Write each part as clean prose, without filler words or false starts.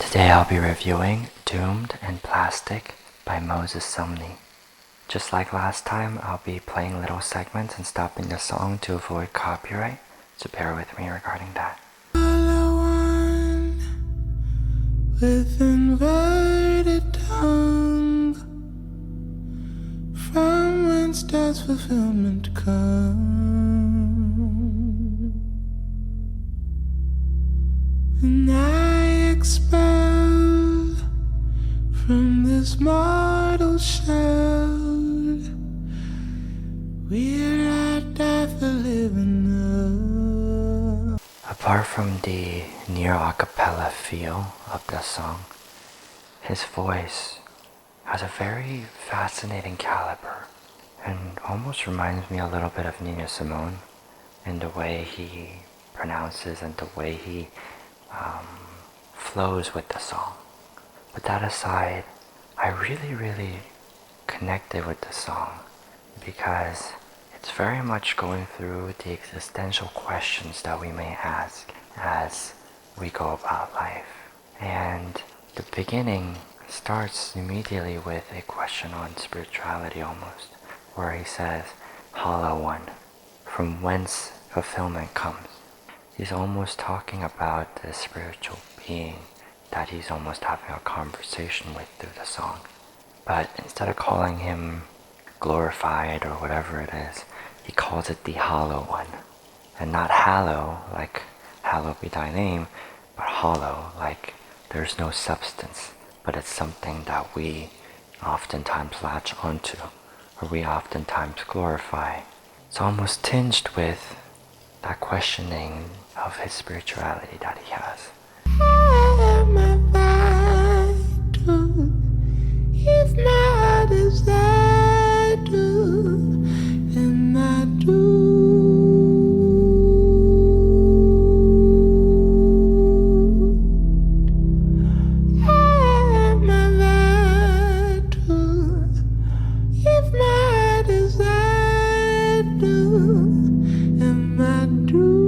Today I'll be reviewing Doomed and Plastic by Moses Sumney. Just like last time, I'll be playing little segments and stopping the song to avoid copyright, so bear with me regarding that. All I want with inverted tongue, from whence does fulfillment come? When I expel from this mortal shell, will I die for living up? Apart from the near a cappella feel of the song, his voice has a very fascinating caliber and almost reminds me a little bit of Nina Simone in the way he pronounces and the way he flows with the song. But that aside, I really connected with the song because it's very much going through the existential questions that we may ask as we go about life. And the beginning starts immediately with a question on spirituality almost, where he says, "Hollow one, from whence fulfillment comes." He's almost talking about the spiritual being that he's almost having a conversation with through the song. But instead of calling him glorified or whatever it is, he calls it the hollow one. And not hallow, like hallowed be thy name, but hollow, like there's no substance, but it's something that we oftentimes latch onto, or we oftentimes glorify. It's almost tinged with that questioning of his spirituality that he has. Am I vital if not as I do? Am I doomed? Am I vital if not as I do? Am I doomed?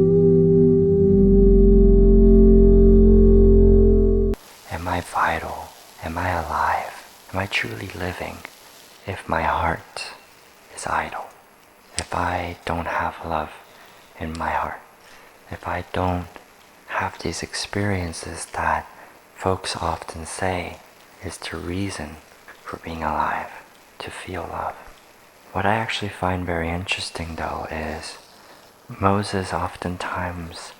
Am I vital? Am I alive? Am I truly living if my heart is idle? If I don't have love in my heart? If I don't have these experiences that folks often say is the reason for being alive, to feel love? What I actually find very interesting though is Moses oftentimes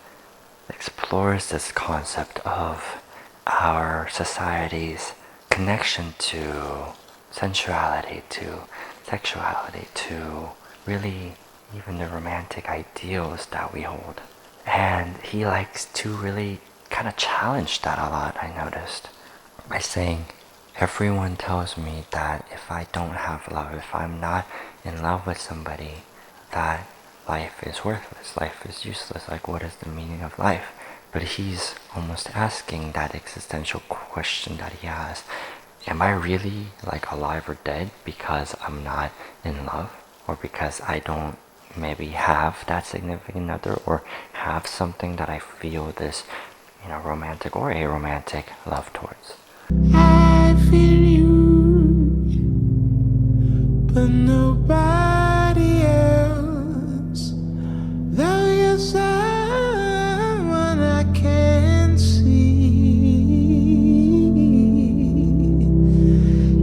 explores this concept of our society's connection to sensuality, to sexuality, to really even the romantic ideals that we hold. And he likes to really kind of challenge that a lot, I noticed, by saying, everyone tells me that if I don't have love, if I'm not in love with somebody, that life is worthless, life is useless, like what is the meaning of life? But he's almost asking that existential question that he has, am I really like alive or dead because I'm not in love? Or because I don't maybe have that significant other or have something that I feel this, romantic or aromantic love towards? I feel you, but nobody else. Though you're someone I can't see,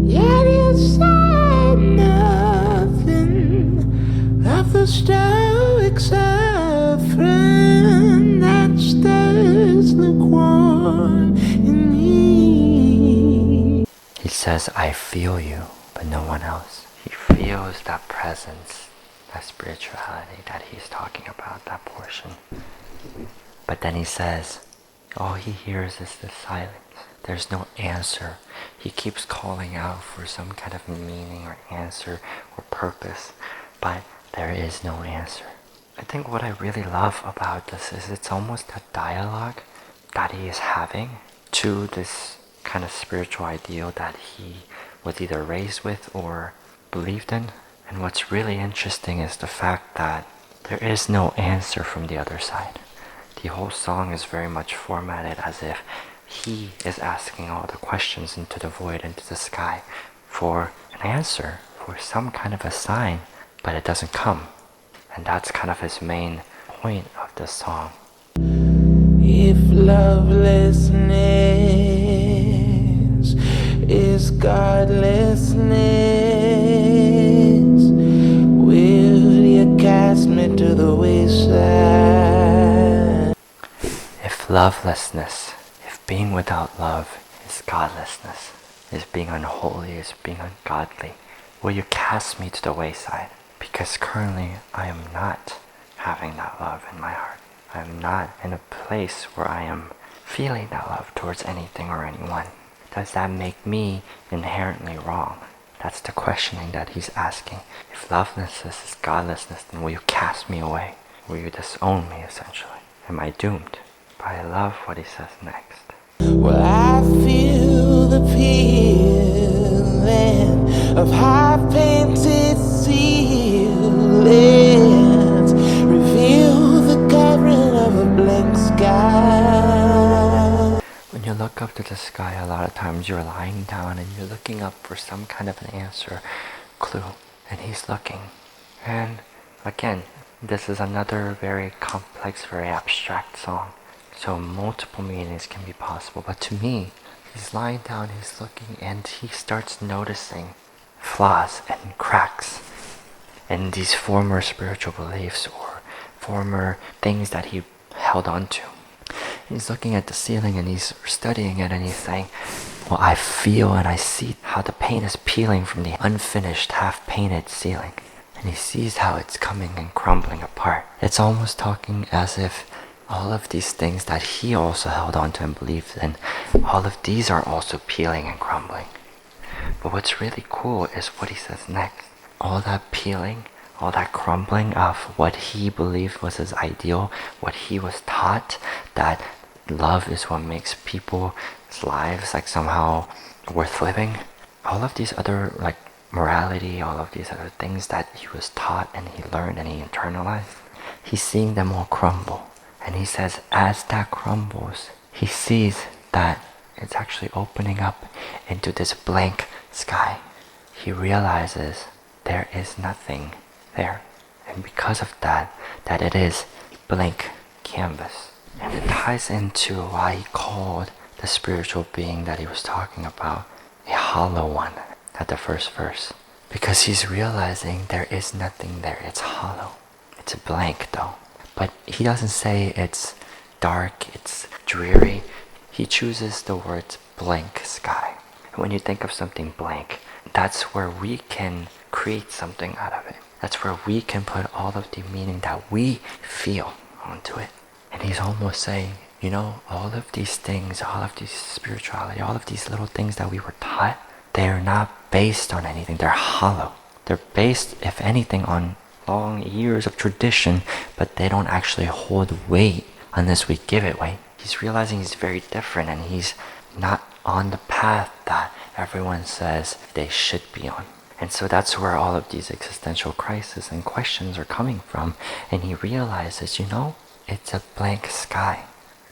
yet you said nothing of the stoic suffering that stirs lukewarm in me. He says, I feel you, but no one else. He feels that presence, that spirituality that he's talking about, that portion. But then he says, all he hears is the silence. There's no answer. He keeps calling out for some kind of meaning or answer or purpose, but there is no answer. I think what I really love about this is it's almost a dialogue that he is having to this kind of spiritual ideal that he was either raised with or believed in. And what's really interesting is the fact that there is no answer from the other side. The whole song is very much formatted as if He is asking all the questions into the void, into the sky, for an answer, for some kind of a sign, but it doesn't come. And that's kind of his main point of this song. If lovelessness is godlessness, will you cast me to the wayside? If lovelessness, if being without love is godlessness, is being unholy, is being ungodly, will you cast me to the wayside? Because currently I am not having that love in my heart. I am not in a place where I am feeling that love towards anything or anyone. Does that make me inherently wrong? That's the questioning that he's asking. If lovelessness is godlessness, then will you cast me away? Will you disown me, essentially? Am I doomed? But I love what he says next. Well, I feel the feeling of high-painted ceilings reveal the covering of a blank sky. When you look up to the sky, a lot of times you're lying down and you're looking up for some kind of an answer, clue, and he's looking. And again, this is another very complex, very abstract song. So multiple meanings can be possible, but to me, he's lying down, he's looking, and he starts noticing flaws and cracks in these former spiritual beliefs or former things that he held on to. He's looking at the ceiling and he's studying it and he's saying, well, I feel and I see how the paint is peeling from the unfinished, half-painted ceiling. And he sees how it's coming and crumbling apart. It's almost talking as if all of these things that he also held on to and believed in, all of these are also peeling and crumbling. But what's really cool is what he says next. All that peeling, all that crumbling of what he believed was his ideal, what he was taught, that love is what makes people's lives like somehow worth living. All of these other like morality, all of these other things that he was taught and he learned and he internalized, he's seeing them all crumble. And he says, as that crumbles, he sees that it's actually opening up into this blank sky. He realizes there is nothing there. And because of that it is blank canvas. And it ties into why he called the spiritual being that he was talking about a hollow one at the first verse. Because he's realizing there is nothing there. It's hollow. It's blank though. But he doesn't say it's dark, it's dreary. He chooses the words blank sky. And when you think of something blank, that's where we can create something out of it. That's where we can put all of the meaning that we feel onto it. And he's almost saying, you know, all of these things, all of these spirituality, all of these little things that we were taught, they're not based on anything. They're hollow. They're based, if anything, on long years of tradition, but they don't actually hold weight unless we give it weight. He's realizing he's very different and he's not on the path that everyone says they should be on. And so that's where all of these existential crises and questions are coming from. And he realizes, you know, it's a blank sky.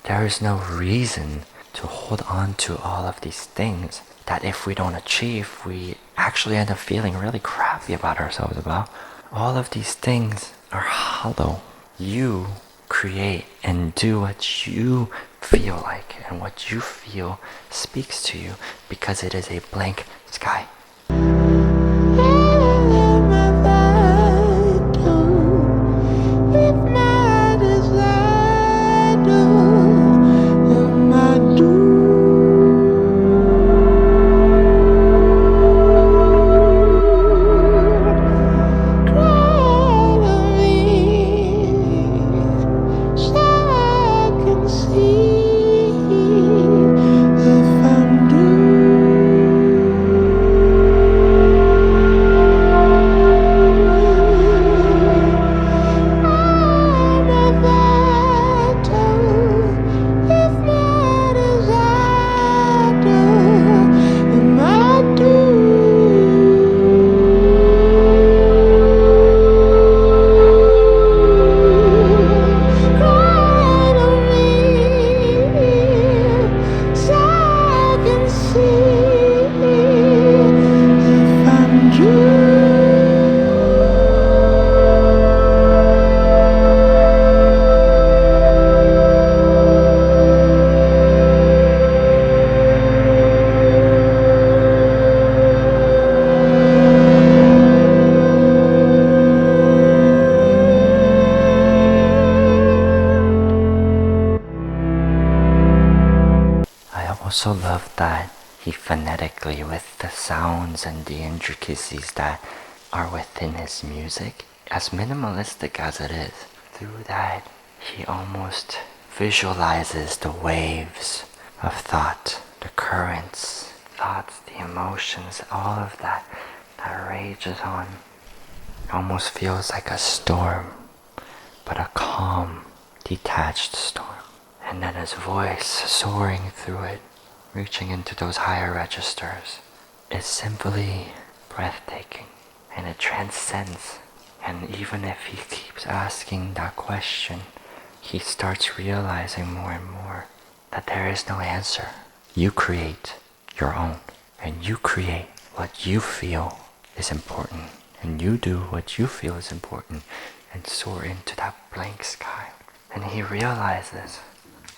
There is no reason to hold on to all of these things that if we don't achieve, we actually end up feeling really crappy about ourselves about. All of these things are hollow. You create and do what you feel like, and what you feel speaks to you because it is a blank sky. also love that he phonetically, with the sounds and the intricacies that are within his music, as minimalistic as it is, through that he almost visualizes the waves of thought, the currents, thoughts, the emotions, all of that rages on. It almost feels like a storm, but a calm, detached storm. And then his voice soaring through it, reaching into those higher registers, is simply breathtaking, and it transcends. And even if he keeps asking that question, he starts realizing more and more that there is no answer. You create your own, and you create what you feel is important, and you do what you feel is important, and soar into that blank sky. And he realizes,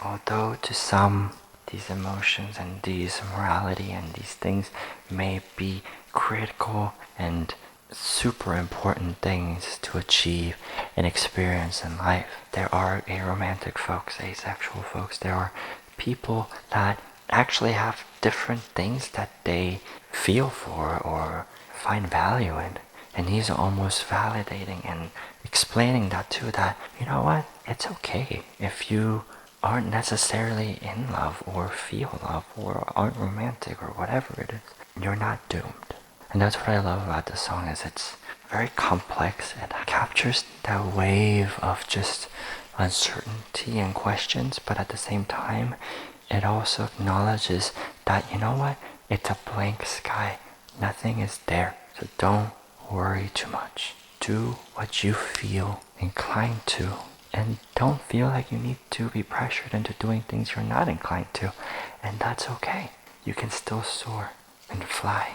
although to some these emotions and these morality and these things may be critical and super important things to achieve and experience in life, there are aromantic folks, asexual folks, there are people that actually have different things that they feel for or find value in. And he's almost validating and explaining that too, that, you know what, it's okay if you aren't necessarily in love or feel love or aren't romantic or whatever it is. You're not doomed. And that's what I love about this song, is it's very complex. It captures that wave of just uncertainty and questions, but at the same time, it also acknowledges that, you know what, it's a blank sky. Nothing is there. So don't worry too much. Do what you feel inclined to, and don't feel like you need to be pressured into doing things you're not inclined to. And that's okay. You can still soar and fly.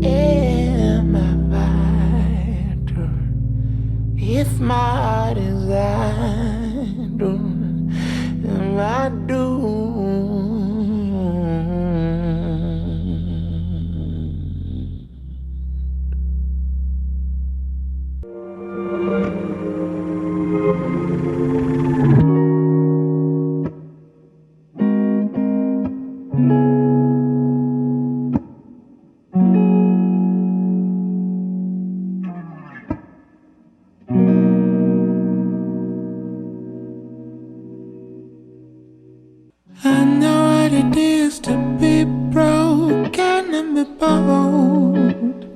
Am I vital? If my heart is idle, am I doomed? I know what it is to be broken and be bold.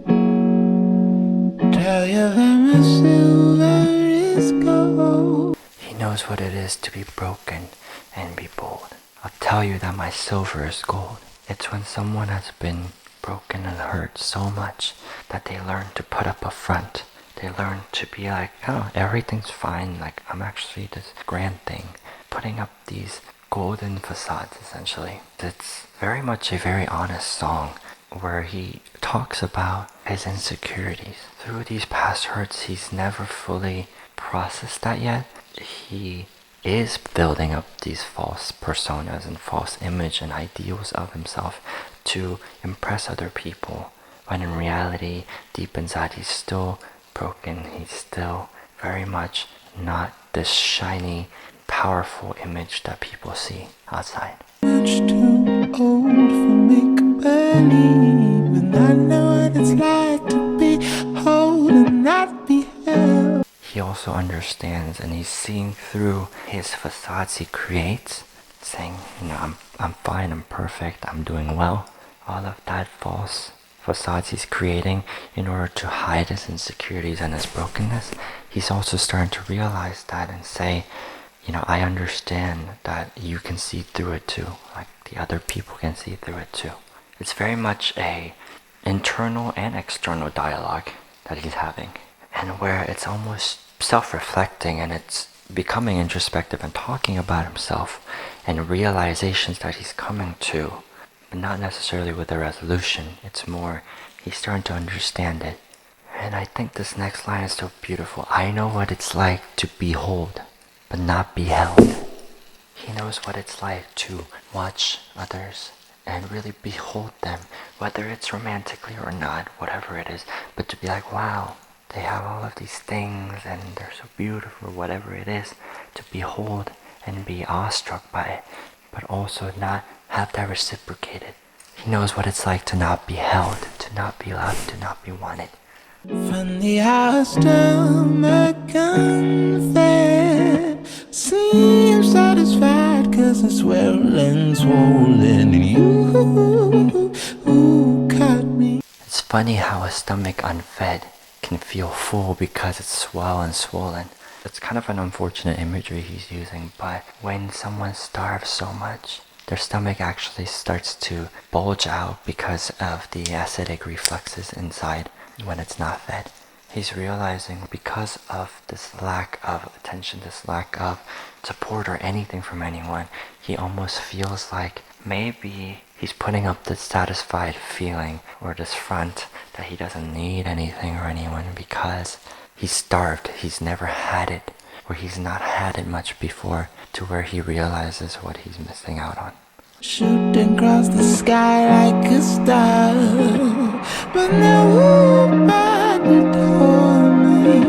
Tell you that my silver is gold. He knows what it is to be broken and be bold. I'll tell you that my silver is gold. It's when someone has been broken and hurt so much that they learn to put up a front. They learn to be like, oh, everything's fine, like I'm actually this grand thing. Putting up these golden facades, essentially. It's very much a very honest song where he talks about his insecurities. Through these past hurts, he's never fully processed that yet. He is building up these false personas and false image and ideals of himself to impress other people, when in reality, deep inside, he's still broken. He's still very much not this shiny, powerful image that people see outside. Much too old for make-believe, and I know what it's like to be whole and not be held. He also understands, and he's seeing through his facades he creates, saying, you know, I'm fine, I'm perfect, I'm doing well. All of that false facades he's creating in order to hide his insecurities and his brokenness. He's also starting to realize that and say, you know, I understand that you can see through it too, like the other people can see through it too. It's very much a internal and external dialogue that he's having, and where it's almost self-reflecting and it's becoming introspective and talking about himself and realizations that he's coming to, but not necessarily with a resolution. It's more, he's starting to understand it. And I think this next line is so beautiful. I know what it's like to behold, but not be held. He knows what it's like to watch others and really behold them, whether it's romantically or not, whatever it is, but to be like, wow, they have all of these things and they're so beautiful, whatever it is, to behold and be awestruck by it, but also not have that reciprocated. He knows what it's like to not be held, to not be loved, to not be wanted. From the house down the confed, seems satisfied cause it's swollen, and you caught me. It's funny how a stomach unfed can feel full because it's swollen. It's kind of an unfortunate imagery he's using, but when someone starves so much, their stomach actually starts to bulge out because of the acidic reflexes inside when it's not fed. He's realizing because of this lack of attention, this lack of support or anything from anyone, he almost feels like maybe he's putting up this satisfied feeling or this front that he doesn't need anything or anyone because he's starved. He's never had it, or he's not had it much before, to where he realizes what he's missing out on. Shooting across the sky like a star, but nobody told me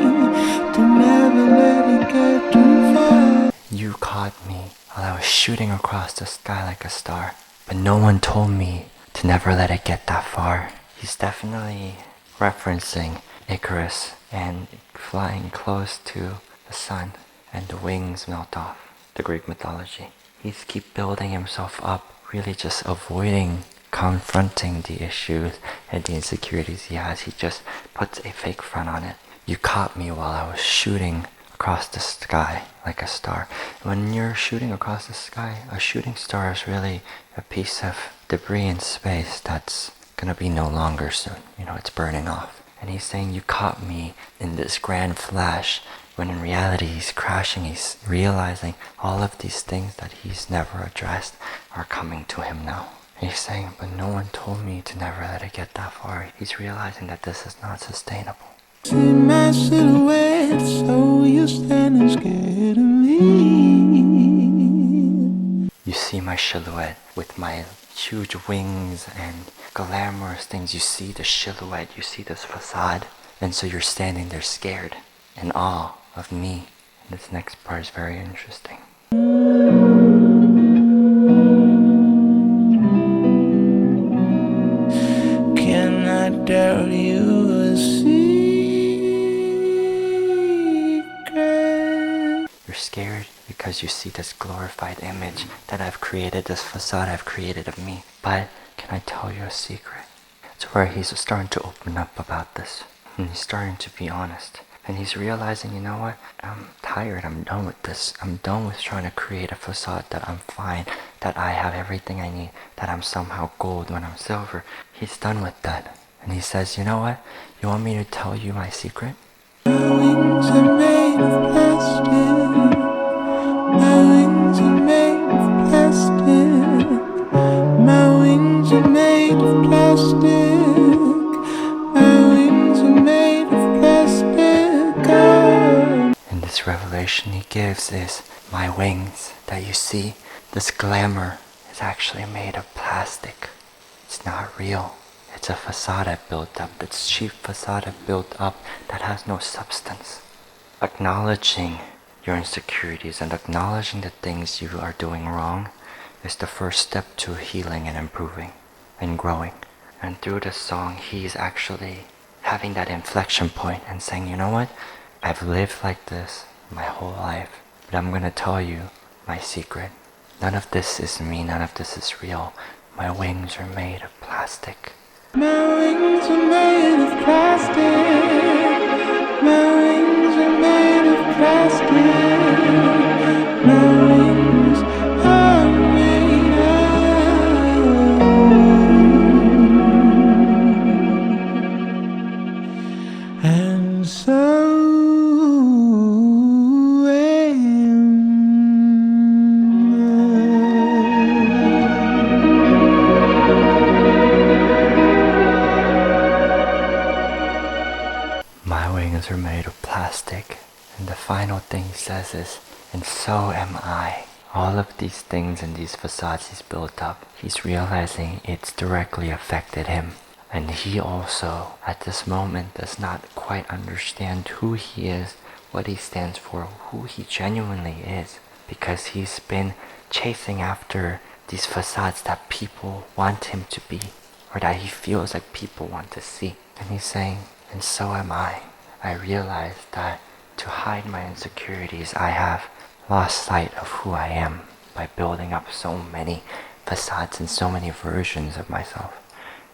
to never let it get too far. You caught me while I was shooting across the sky like a star, but no one told me to never let it get that far. He's definitely referencing Icarus and flying close to the sun and the wings melt off, the Greek mythology. He's keep building himself up, really just avoiding confronting the issues and the insecurities he has. He just puts a fake front on it. You caught me while I was shooting across the sky like a star. When you're shooting across the sky, a shooting star is really a piece of debris in space that's gonna be no longer soon. It's burning off. And he's saying, you caught me in this grand flash, when in reality he's crashing. He's realizing all of these things that he's never addressed are coming to him now. He's saying, but no one told me to never let it get that far. He's realizing that this is not sustainable. See my silhouette, so you standing scared of me. You see my silhouette with my huge wings and glamorous things. You see the silhouette, you see this facade, and so you're standing there scared, in awe of me. And this next part is very interesting. Can I tell you a secret? You're scared because you see this glorified image that I've created, this facade I've created of me. But can I tell you a secret? It's where he's starting to open up about this. And he's starting to be honest. And he's realizing, you know what? I'm tired. I'm done with this. I'm done with trying to create a facade that I'm fine, that I have everything I need, that I'm somehow gold when I'm silver. He's done with that. And he says, you know what? You want me to tell you my secret? My wings are made of plastic. My wings are made of plastic. My wings are made of plastic. My wings are made of plastic. Oh. And this revelation he gives is, my wings that you see, this glamour, is actually made of plastic. It's not real. It's a facade I've built up, this cheap facade I've built up that has no substance. Acknowledging your insecurities and acknowledging the things you are doing wrong is the first step to healing and improving and growing. And through this song, he's actually having that inflection point and saying, you know what? I've lived like this my whole life, but I'm gonna tell you my secret. None of this is me, none of this is real. My wings are made of plastic. My wings are made of plastic. My wings are made of plastic. My wings are made of. And so My wings are made of plastic. And the final thing he says is, and so am I. all of these things and these facades he's built up, he's realizing it's directly affected him. And he also, at this moment, does not quite understand who he is, what he stands for, who he genuinely is, because he's been chasing after these facades that people want him to be, or that he feels like people want to see. And he's saying, and so am I. I realize that to hide my insecurities, I have lost sight of who I am by building up so many facades and so many versions of myself.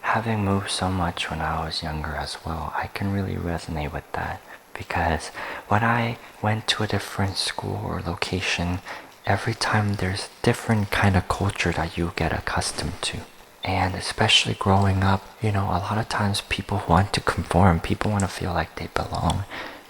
Having moved so much when I was younger as well, I can really resonate with that, because when I went to a different school or location, every time there's different kind of culture that you get accustomed to. And especially growing up, a lot of times people want to conform, people want to feel like they belong.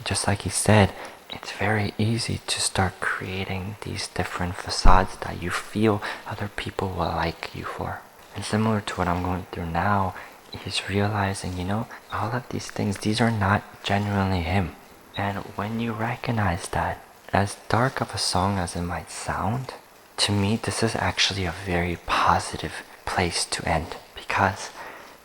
Just like he said, it's very easy to start creating these different facades that you feel other people will like you for. And similar to what I'm going through now, he's realizing, all of these things, these are not genuinely him. And when you recognize that, as dark of a song as it might sound, to me this is actually a very positive place to end. Because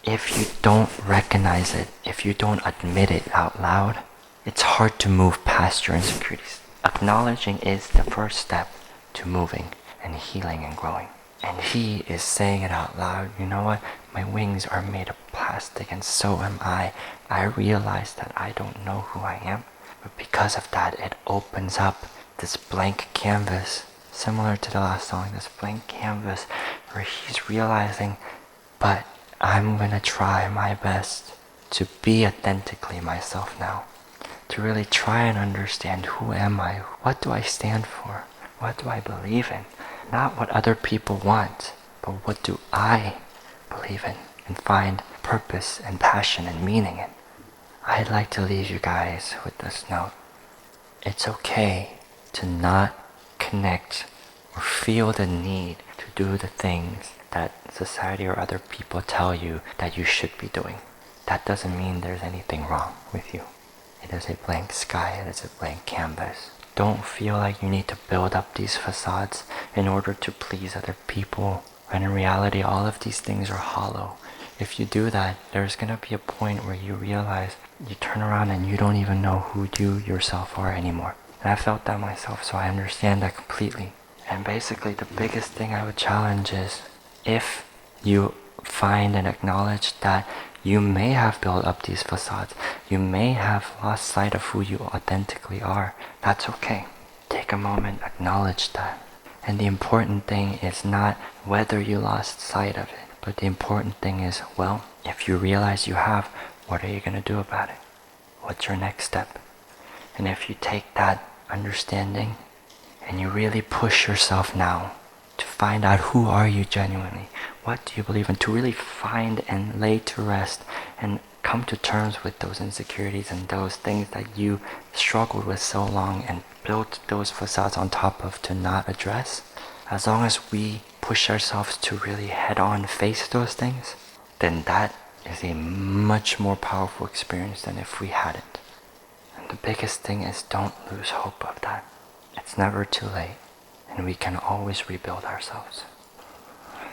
if you don't recognize it, if you don't admit it out loud, it's hard to move past your insecurities. Acknowledging is the first step to moving and healing and growing. And he is saying it out loud, you know what? My wings are made of plastic and so am I. I realize that I don't know who I am. But because of that, it opens up this blank canvas, similar to the last song, this blank canvas where he's realizing, but I'm gonna try my best to be authentically myself now. To really try and understand, who am I? What do I stand for? What do I believe in? Not what other people want, but what do I believe in and find purpose and passion and meaning in. I'd like to leave you guys with this note. It's okay to not connect or feel the need to do the things that society or other people tell you that you should be doing. That doesn't mean there's anything wrong with you. It is a blank sky, it is a blank canvas. Don't feel like you need to build up these facades in order to please other people. And in reality, all of these things are hollow. If you do that, there's going to be a point where you realize you turn around and you don't even know who you yourself are anymore. And I felt that myself, so I understand that completely. And basically, the biggest thing I would challenge is, if you find and acknowledge that you may have built up these facades, you may have lost sight of who you authentically are, that's okay. Take a moment, acknowledge that. And the important thing is not whether you lost sight of it, but the important thing is, well, if you realize you have, what are you going to do about it? What's your next step? And if you take that understanding and you really push yourself now to find out, who are you genuinely? What do you believe in? To really find and lay to rest and come to terms with those insecurities and those things that you struggled with so long and built those facades on top of to not address. As long as we push ourselves to really head on face those things, then that is a much more powerful experience than if we hadn't. And the biggest thing is, don't lose hope of that. It's never too late, and we can always rebuild ourselves.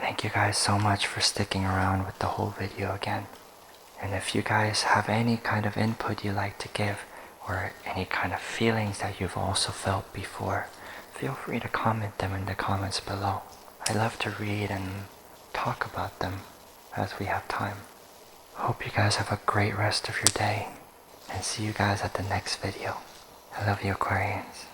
Thank you guys so much for sticking around with the whole video again. And if you guys have any kind of input you'd like to give, or any kind of feelings that you've also felt before, feel free to comment them in the comments below. I love to read and talk about them as we have time. Hope you guys have a great rest of your day, and see you guys at the next video. I love you, Aquarians.